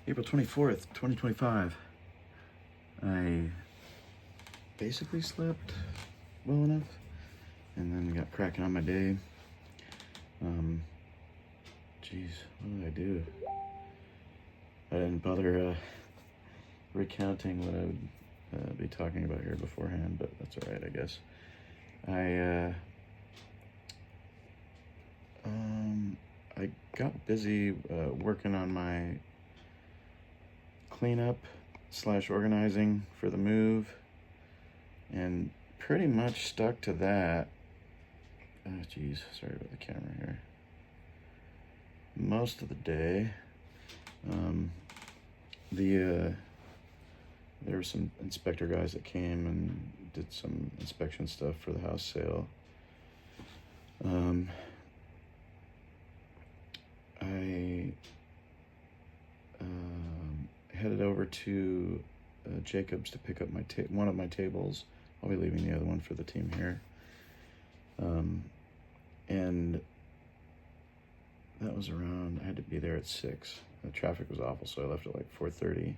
April 24th, 2025. I basically slept well enough and then got cracking on my day. Geez, what did I do? I didn't bother recounting what I would be talking about here beforehand, but that's all right, I guess. I got busy working on my cleanup / organizing for the move, and pretty much stuck to that. Oh geez, sorry about the camera here. Most of the day. There were some inspector guys that came and did some inspection stuff for the house sale. I headed over to Jacob's to pick up one of my tables. I'll be leaving the other one for the team here. And that was around, I had to be there at 6. The traffic was awful, so I left at like 4:30.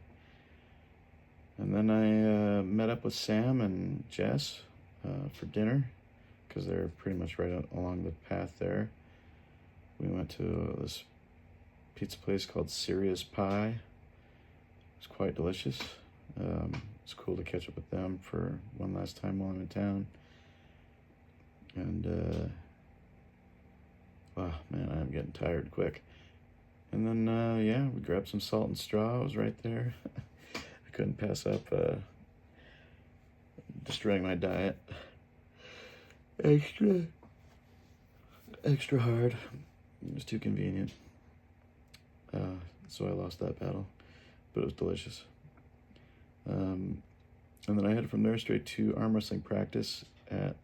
And then I met up with Sam and Jess for dinner, because they're pretty much right along the path there. We went to this pizza place called Serious Pie. It was quite delicious. It's cool to catch up with them for one last time while I'm in town. And wow, man, I'm getting tired quick. And then yeah, we grabbed some Salt and Straw. It was right there. I couldn't pass up destroying my diet extra hard. It was too convenient. So I lost that battle, but it was delicious. And then I headed from there straight to arm wrestling practice at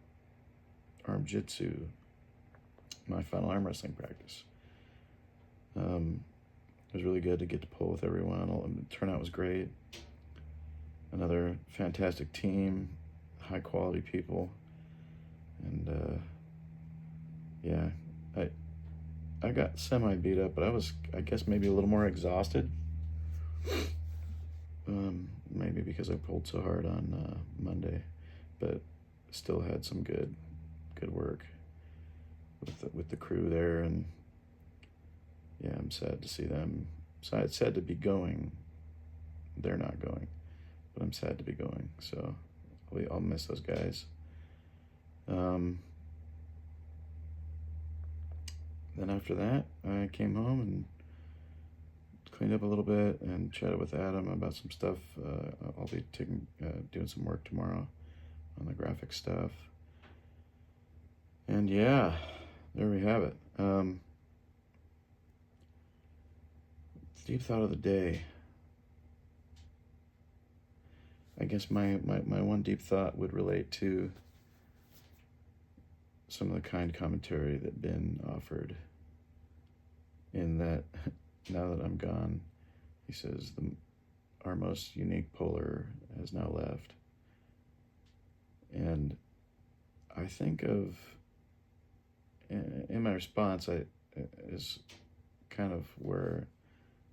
Arm-Jitsu, my final arm wrestling practice. It was really good to get to pull with everyone. The turnout was great. Another fantastic team, high quality people. And yeah, I got semi beat up, but I guess maybe a little more exhausted. Maybe because I pulled so hard on Monday, but still had some good work with the crew there. And yeah, I'm sad to see them. Sad to be going. They're not going, but I'm sad to be going. So I'll miss those guys. Then after that, I came home and cleaned up a little bit and chatted with Adam about some stuff. I'll be doing some work tomorrow on the graphic stuff. And yeah, there we have it. Deep thought of the day. I guess my one deep thought would relate to some of the kind commentary that Ben offered, in that now that I'm gone, he says our most unique polar has now left. And I think of, in my response, is kind of where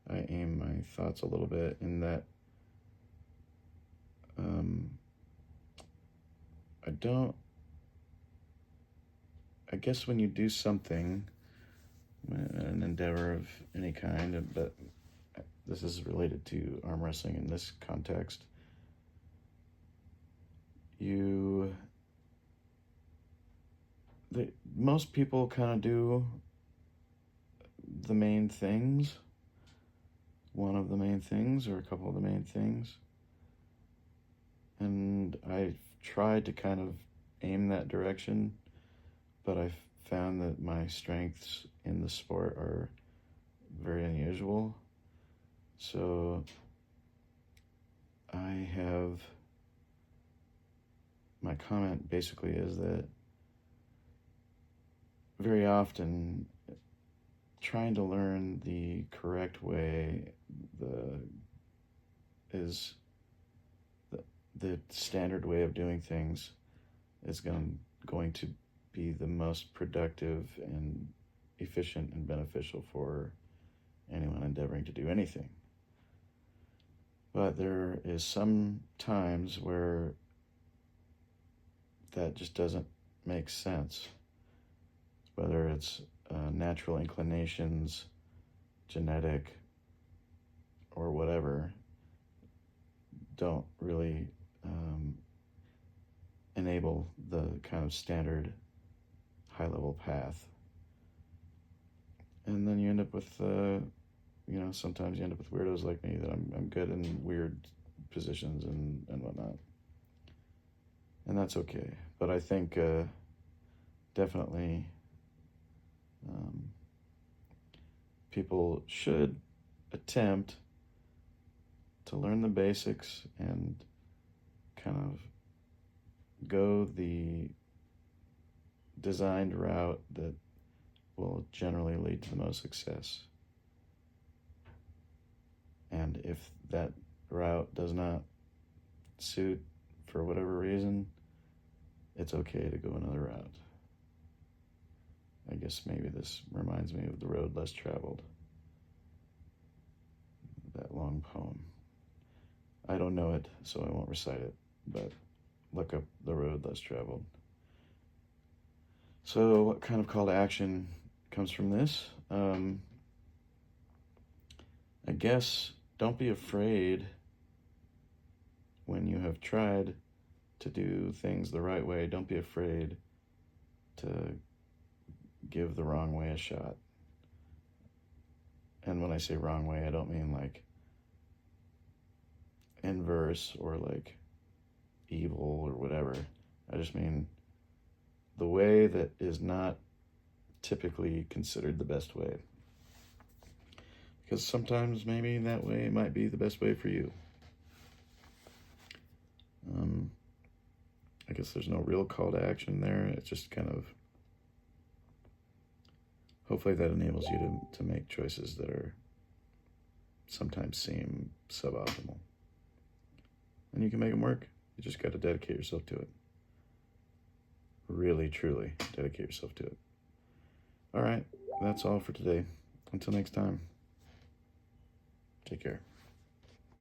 I aim my thoughts a little bit, in that I guess when you do something, an endeavor of any kind, but this is related to arm wrestling in this context, most people kind of do the main things, one of the main things or a couple of the main things, and I've tried to kind of aim that direction, but I've found that my strengths in the sport are very unusual. So my comment basically is that very often trying to learn the correct way, the standard way of doing things, is going to be the most productive and efficient and beneficial for anyone endeavoring to do anything. But there is some times where that just doesn't make sense. Whether it's natural inclinations, genetic, or whatever, don't really enable the kind of standard high-level path. And then you end up with, sometimes you end up with weirdos like me that I'm good in weird positions and whatnot. And that's okay. But I think definitely people should attempt to learn the basics and kind of go the designed route that will generally lead to the most success. And if that route does not suit for whatever reason, it's okay to go another route. I guess maybe this reminds me of The Road Less Traveled, that long poem. I don't know it, so I won't recite it, but look up The Road Less Traveled. So what kind of call to action comes from this? I guess don't be afraid when you have tried to do things the right way. Don't be afraid to give the wrong way a shot. And when I say wrong way, I don't mean like inverse or like evil or whatever. I just mean the way that is not typically considered the best way. Because sometimes maybe that way might be the best way for you. I guess there's no real call to action there. It's just kind of, hopefully that enables you to make choices that are sometimes seem suboptimal. And you can make them work. You just got to dedicate yourself to it. Really, truly dedicate yourself to it. All right, that's all for today. Until next time, take care.